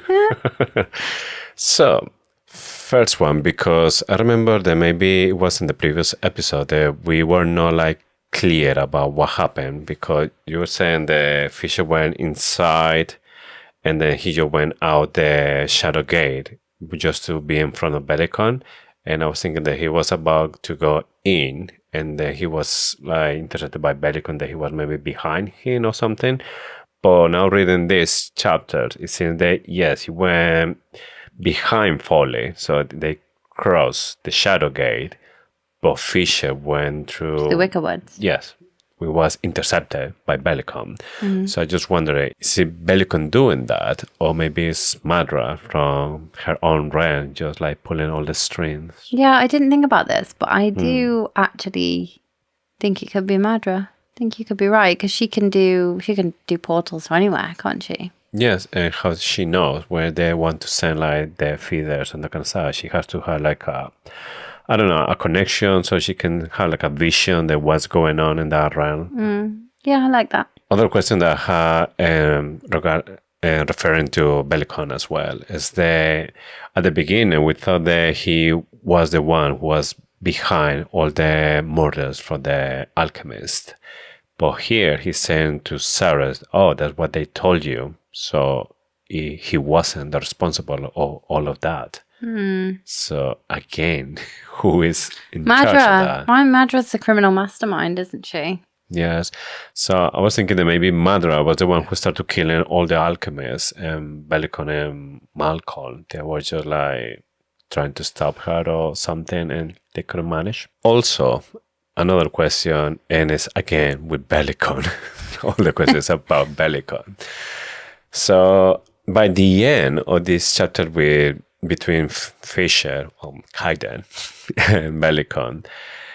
So, first one, because I remember that maybe it was in the previous episode that we were not like clear about what happened, because you were saying the Fisher went inside and then he just went out the shadow gate just to be in front of Belicon, and I was thinking that he was about to go in and then he was like interrupted by Belicon, that he was maybe behind him or something. But now reading this chapter, it seems that yes, he went behind Foley, so they crossed the shadow gate. But Fisher went through The Wicker Woods. Yes, we was intercepted by Belicon. So I just wonder, is it Belicon doing that, or maybe it's Madra from her own realm, just like pulling all the strings? Yeah, I didn't think about this, but I do actually think it could be Madra. I think you could be right, because she can do portals to anywhere, can't she? Yes, and how she knows where they want to send like their feeders and that kind of stuff. She has to have like a connection, so she can have like a vision of what's going on in that realm. Yeah, I like that. Other question that I had referring to Bellicon as well. At the beginning, we thought that he was the one who was behind all the murders for the alchemist. But here he's saying to Saeris, oh, that's what they told you. So he wasn't the responsible of all of that. So again, who is in charge of that? Madra's the criminal mastermind, isn't she? Yes. So I was thinking that maybe Madra was the one who started killing all the alchemists, and Bellicon and Malcolm, they were just like trying to stop her or something, and they couldn't manage. Also, another question, and it's again with Bellicon. All the questions about Bellicon. So by the end of this chapter between Fisher, Hayden, and Bellicon,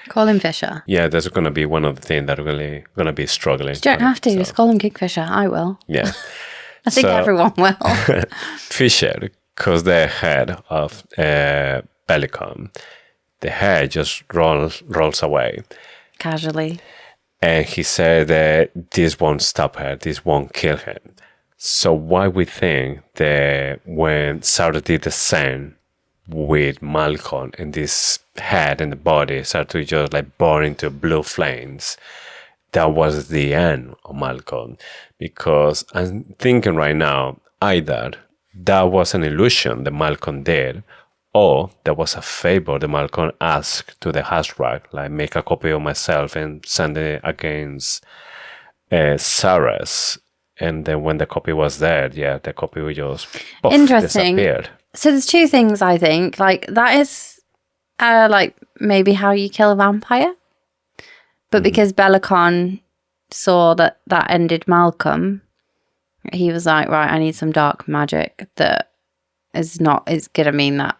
Call him Fisher. yeah, that's going to be one of the things that are really going to be struggling. You don't have to. Just call him Kingfisher. I will. Yeah. I think everyone will. Fisher, because the head of Bellicon, the head just rolls away. Casually. And he said that this won't stop her, this won't kill him. So why we think that when Sarah did the same with Malcolm and this head and the body started to just like burn into blue flames, that was the end of Malcolm? Because I'm thinking right now, either that was an illusion that Malcolm did, or there was a favor that Malcolm asked to the Hasrak, like make a copy of myself and send it against Saeris. And then when the copy was there, yeah, the copy would just disappeared. So there's two things, I think. Like, that is like maybe how you kill a vampire. But because Bellicon saw that ended Malcolm, he was like, right, I need some dark magic that is going to mean that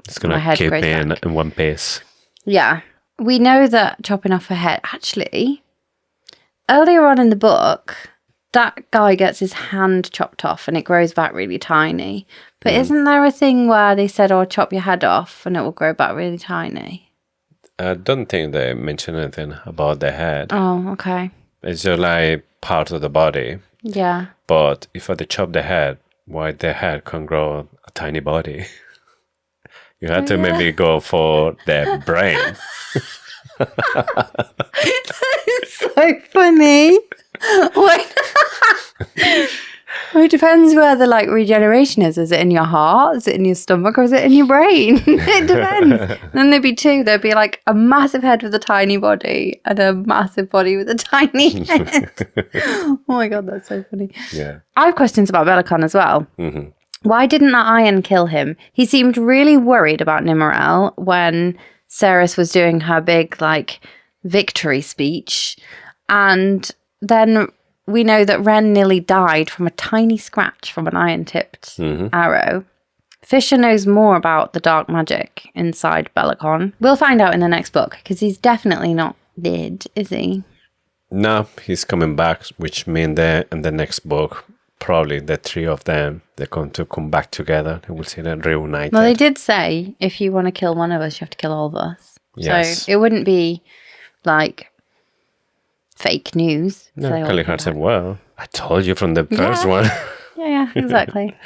it's going to keep me in one piece. Yeah. We know that chopping off her head, actually, earlier on in the book, that guy gets his hand chopped off and it grows back really tiny. But isn't there a thing where they said, oh, chop your head off and it will grow back really tiny? I don't think they mention anything about the head. Oh, okay. It's just like part of the body. Yeah. But if they chop the head, why the head can grow a tiny body? You had to maybe go for the brain. It's so funny. Well, it depends where the regeneration is. Is it in your heart? Is it in your stomach? Or is it in your brain? It depends. Then there'd be two. There'd be like a massive head with a tiny body and a massive body with a tiny head. Oh my God, that's so funny. Yeah. I have questions about Bellicon as well. Mm-hmm. Why didn't that iron kill him? He seemed really worried about Nimmerel when Saeris was doing her big victory speech. And then we know that Ren nearly died from a tiny scratch from an iron-tipped arrow. Fisher knows more about the dark magic inside Bellicon. We'll find out in the next book, because he's definitely not dead, is he? No, he's coming back, which means that in the next book, probably the three of them, they're going to come back together. We'll see them reunited. Well, they did say, if you want to kill one of us, you have to kill all of us. Yes. So it wouldn't be fake news. No, Calicard said, well, I told you from the first one. Yeah, exactly.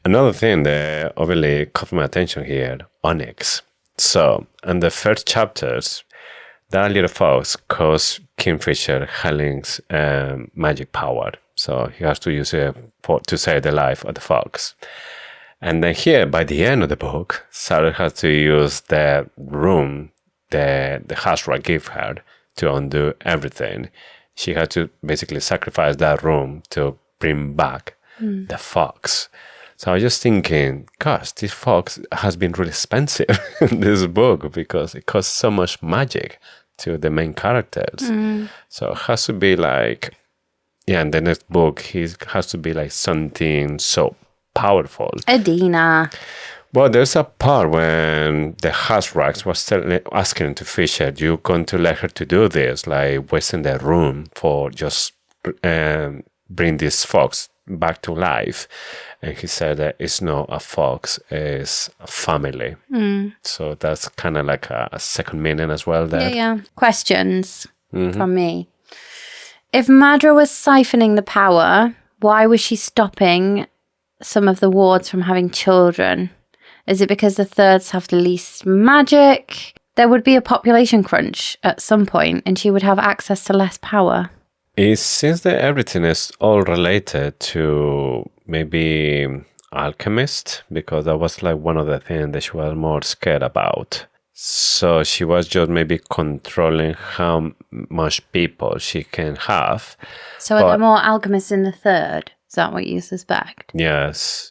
Another thing that obviously caught my attention here, Onyx. So, in the first chapters, that little fox caused Kingfisher Helling's magic power. So, he has to use it to save the life of the fox. And then here, by the end of the book, Sarah has to use the room that the Hasra gave her to undo everything. She had to basically sacrifice that room to bring back the fox. So I was just thinking, gosh, this fox has been really expensive in this book because it costs so much magic to the main characters. So it has to be in the next book, he has to be something so powerful. Adina. Well, there's a part when the Hasraks was asking to Fisher, you going to let her to do this, wasting the room for just bring this fox back to life. And he said that it's not a fox, it's a family. So that's kind of like a second meaning as well there. Yeah. Questions from me. If Madra was siphoning the power why was she stopping some of the wards from having children? Is it because the thirds have the least magic? There would be a population crunch at some point and she would have access to less power. It seems that everything is all related to maybe alchemist, because that was like one of the things that she was more scared about. So she was just maybe controlling how much people she can have. So are there more alchemists in the third? Is that what you suspect? Yes.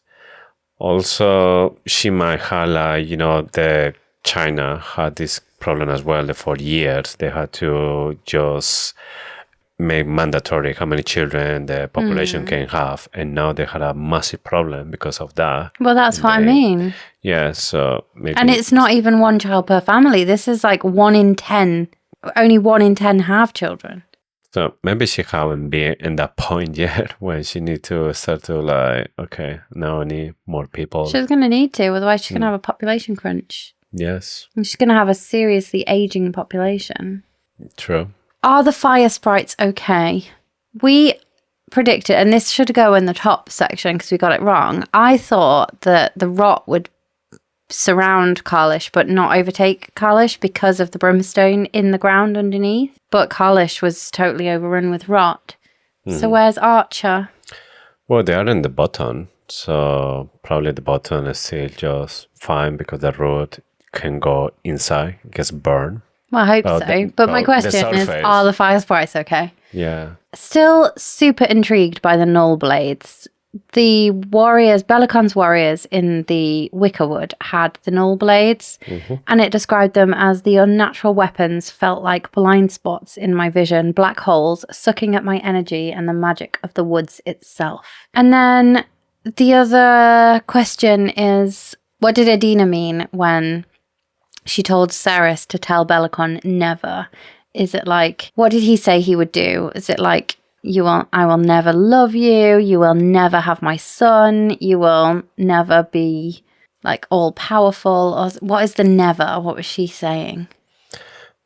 Also, she might have like, the China had this problem as well. That for years they had to just make mandatory how many children the population can have, and now they had a massive problem because of that. Well, that's what I mean. Yeah, so maybe. And it's not even one child per family. This is like 1 in 10. Only 1 in 10 have children. So maybe she haven't been in that point yet when she need to start to like, okay, now I need more people. She's going to need to, otherwise she's going to have a population crunch. Yes. And she's going to have a seriously aging population. True. Are the fire sprites okay? We predicted, and this should go in the top section because we got it wrong. I thought that the rot would surround Kalish but not overtake Kalish because of the brimstone in the ground underneath. But Kalish was totally overrun with rot. So where's Archer? Well, they are in the bottom, so probably the bottom is still just fine because the root can go inside, gets burned. Well, I hope so. But my question is, are the fire sprites okay? Yeah. Still super intrigued by the Null Blades. The warriors, Belicon's warriors in the Wickerwood had the Null Blades, and it described them as the unnatural weapons felt like blind spots in my vision, black holes sucking at my energy and the magic of the woods itself. And then the other question is, what did Adina mean when she told Saeris to tell Belicon never? Is it like, what did he say he would do? Is it like, I will never love you, you will never have my son, you will never be like all powerful, or what is the never? What was she saying?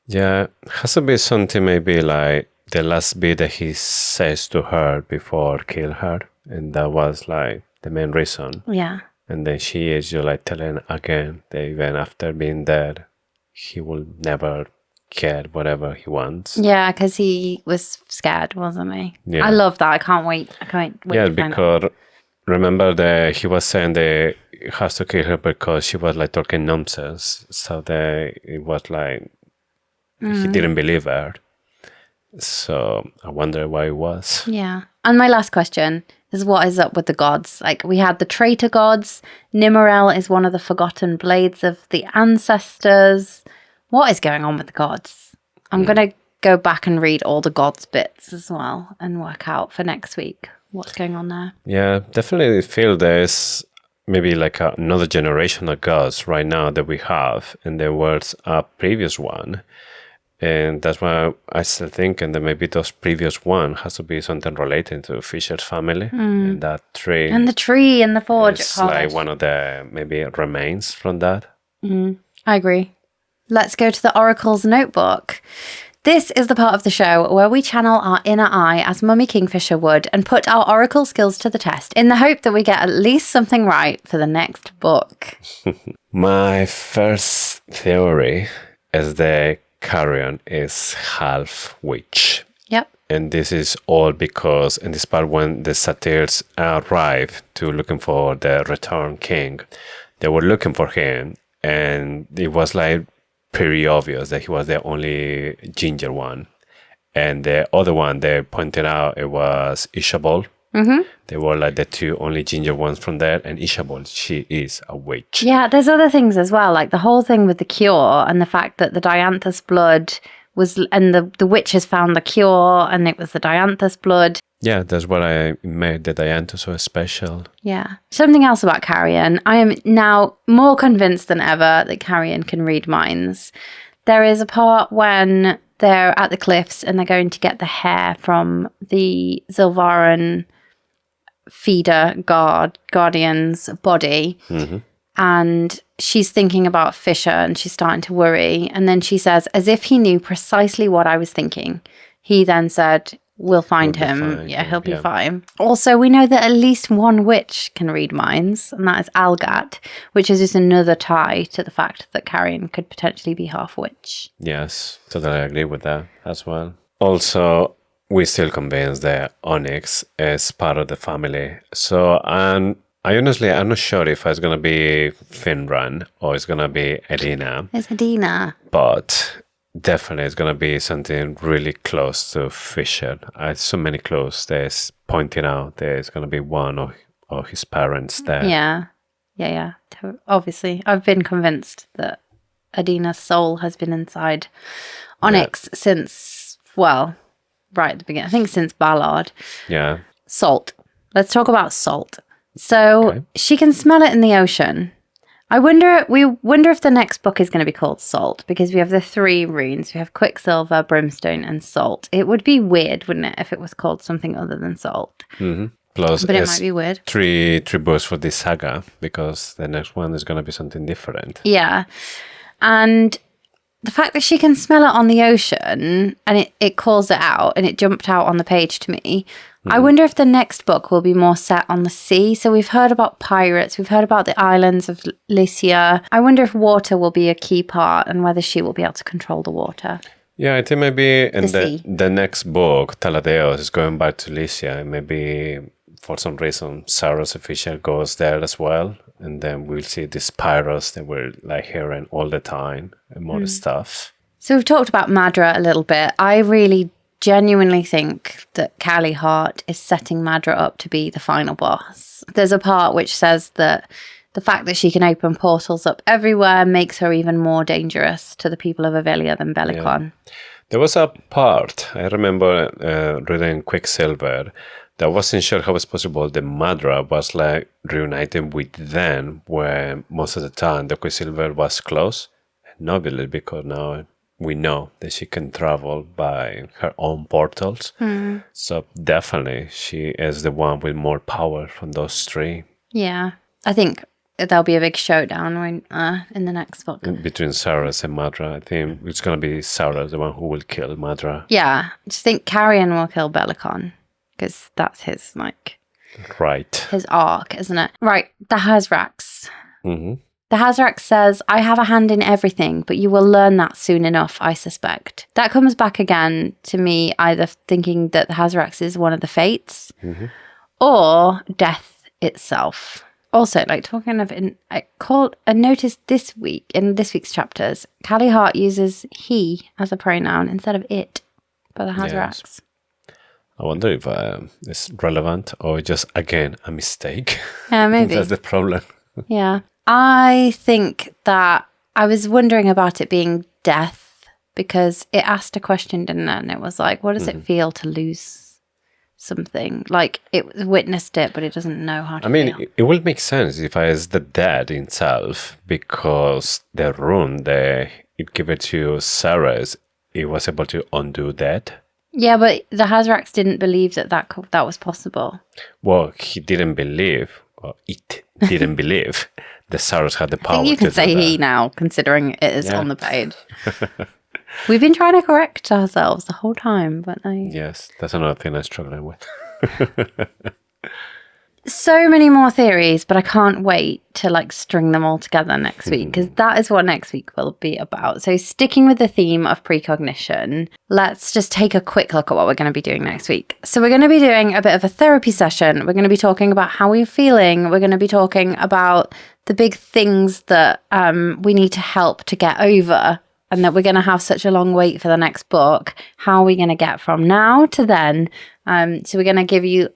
Yeah, has to be something maybe like the last bit that he says to her before kill her, and that was like the main reason. Yeah. And then she is just like telling again that even after being dead, he will never get whatever he wants. Yeah, because he was scared, wasn't he? Yeah. I love that. I can't wait. Yeah, because remember that he was saying that he has to kill her because she was like talking nonsense. So that it was like he didn't believe her. So I wonder why it was. Yeah. And my last question is, what is up with the gods? Like, we had the traitor gods. Nimmerel is one of the forgotten blades of the ancestors. What is going on with the gods? I'm going to go back and read all the gods bits as well and work out for next week what's going on there. Yeah, definitely feel there's maybe like another generation of gods right now that we have, and there was a previous one. And that's why I still think that maybe those previous one has to be something related to Fisher's family. And that tree. And the tree in the forge. It's like one of the maybe remains from that. I agree. Let's go to the Oracle's notebook. This is the part of the show where we channel our inner eye as Mummy Kingfisher would and put our Oracle skills to the test in the hope that we get at least something right for the next book. My first theory is that Carrion is half witch. Yep. And this is all because in this part when the satyrs arrived to looking for the returned king, they were looking for him, and it was like pretty obvious that he was the only ginger one. And the other one they pointed out, it was Ishabel. They were like the two only ginger ones from there, and Ishabel, she is a witch. Yeah, there's other things as well, like the whole thing with the cure and the fact that the Dianthus blood was, and the witches found the cure and it was the Dianthus blood. Yeah, that's what I made the Dianthus so special. Yeah. Something else about Carrion. I am now more convinced than ever that Carrion can read minds. There is a part when they're at the cliffs and they're going to get the hair from the Zilvaran feeder guardian's body. And she's thinking about Fisher and she's starting to worry. And then she says, as if he knew precisely what I was thinking. He then said, we'll find him. Fine, He'll be fine. Also, we know that at least one witch can read minds, and that is Algat, which is just another tie to the fact that Carrion could potentially be half witch. Yes, totally agree with that as well. Also, we're still convinced that Onyx is part of the family. So, and I'm not sure if it's going to be Finran or it's going to be Edina. It's Edina. But definitely it's going to be something really close to Fisher. So many clues. There's pointing out there's going to be one of his parents there. Yeah. Obviously, I've been convinced that Edina's soul has been inside Onyx since, well, right at the beginning. I think since Ballard. Yeah. Salt. Let's talk about salt. So she can smell it in the ocean. We wonder if the next book is going to be called Salt, because we have the 3 runes. We have Quicksilver, Brimstone, and Salt. It would be weird, wouldn't it, if it was called something other than Salt? Mm-hmm. Plus, but it might be weird. Three books for this saga, because the next one is going to be something different. Yeah. And the fact that she can smell it on the ocean and it calls it out and it jumped out on the page to me. I wonder if the next book will be more set on the sea. So we've heard about pirates. We've heard about the islands of Lycia. I wonder if water will be a key part and whether she will be able to control the water. Yeah, I think maybe in the next book, Taladeos is going back to Lycia. Maybe for some reason, Saeris official goes there as well. And then we'll see these pirates that we're like hearing all the time and more stuff. So we've talked about Madra a little bit. I really genuinely think that Callie Hart is setting Madra up to be the final boss. There's a part which says that the fact that she can open portals up everywhere makes her even more dangerous to the people of Avelia than Belicon. Yeah. There was a part, I remember reading Quicksilver, that I wasn't sure how it's possible the Madra was like reuniting with them, where most of the time the Quicksilver was close. Not really, because now we know that she can travel by her own portals. So definitely she is the one with more power from those 3. Yeah. I think there'll be a big showdown in the next book. Between Saeris and Madra. I think it's going to be Saeris, the one who will kill Madra. Yeah. I just think Carrion will kill Belicon, because that's his, his arc, isn't it? Right. The Hazrax. Mm-hmm. The Hazrax says, I have a hand in everything, but you will learn that soon enough, I suspect. That comes back again to me either thinking that the Hazrax is one of the fates or death itself. Also, talking of, I noticed this week, in this week's chapters, Callie Hart uses he as a pronoun instead of it for the Hazrax. Yes. I wonder if it's relevant or just, again, a mistake. Yeah, maybe. That's the problem. Yeah. I think that I was wondering about it being death, because it asked a question, didn't it? And it was like, what does it feel to lose something? It witnessed it, but it doesn't know how to feel. It will make sense if it's the dead itself, because the rune that it gave it to Saeris, it was able to undo that. Yeah, but the Hazrax didn't believe that was possible. Well, he didn't believe, or it didn't believe that Saeris had the power. I think you can say he now, considering it is on the page. We've been trying to correct ourselves the whole time, but Yes, that's another thing I'm struggling with. So many more theories, but I can't wait to string them all together next week, because that is what next week will be about. So sticking with the theme of precognition, let's just take a quick look at what we're going to be doing next week. So we're going to be doing a bit of a therapy session. We're going to be talking about how we're feeling. We're going to be talking about the big things that we need to help to get over, and that we're going to have such a long wait for the next book. How are we going to get from now to then? So we're going to give you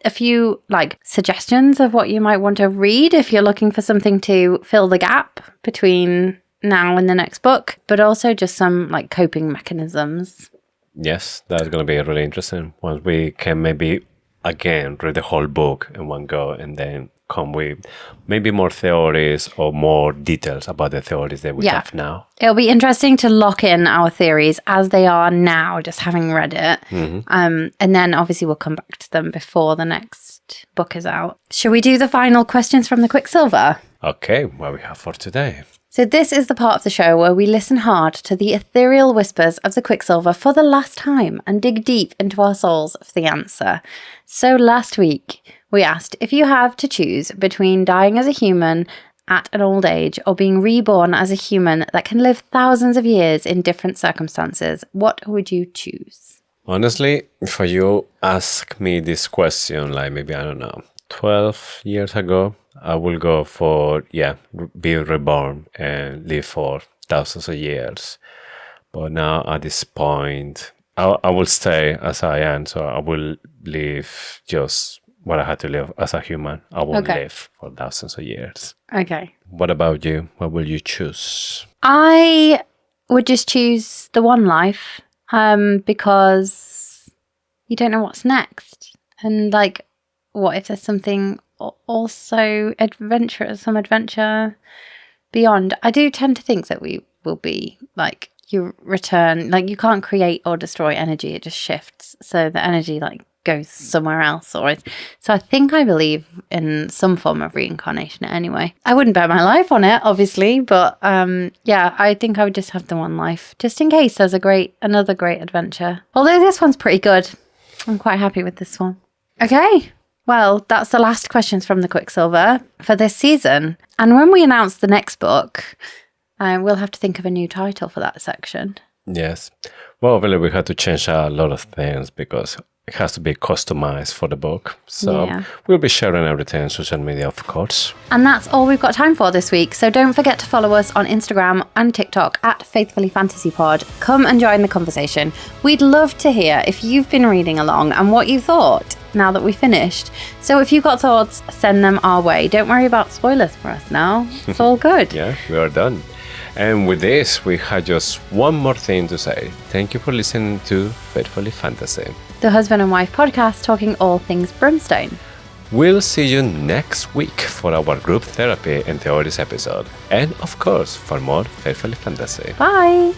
a few suggestions of what you might want to read if you're looking for something to fill the gap between now and the next book, but also just some coping mechanisms. Yes, that's going to be really interesting. Once we can maybe again read the whole book in one go, and then come with maybe more theories or more details about the theories that we have now. It'll be interesting to lock in our theories as they are now, just having read it. And then obviously we'll come back to them before the next book is out. Shall we do the final questions from the Quicksilver? Okay, what we have for today? So this is the part of the show where we listen hard to the ethereal whispers of the Quicksilver for the last time and dig deep into our souls for the answer. So last week, we asked if you have to choose between dying as a human at an old age or being reborn as a human that can live thousands of years in different circumstances, what would you choose? Honestly, if you ask me this question, like maybe, I don't know, 12 years ago, I will go for, be reborn and live for thousands of years. But now at this point, I will stay as I am. So I will live just what I had to live as a human. I won't live for thousands of years. Okay. What about you? What will you choose? I would just choose the one life because you don't know what's next. And like, what if there's something also some adventure beyond? I do tend to think that we will be like, you return, like you can't create or destroy energy, it just shifts. So the energy like goes somewhere else. So I think I believe in some form of reincarnation anyway. I wouldn't bet my life on it, obviously, but I think I would just have the one life, just in case there's another great adventure. Although this one's pretty good. I'm quite happy with this one. Okay. Well, that's the last questions from the Quicksilver for this season. And when we announce the next book, we'll have to think of a new title for that section. Yes. Well, obviously we had to change a lot of things because it has to be customized for the book. So we'll be sharing everything on social media, of course. And that's all we've got time for this week. So don't forget to follow us on Instagram and TikTok at Faithfully Fantasy Pod. Come and join the conversation. We'd love to hear if you've been reading along and what you thought now that we finished. So if you've got thoughts, send them our way. Don't worry about spoilers for us now. It's all good. Yeah, we are done. And with this, we had just one more thing to say. Thank you for listening to Faithfully Fantasy, the husband and wife podcast talking all things Brimstone. We'll see you next week for our group therapy and theories episode. And of course, for more Faithfully Fantasy. Bye!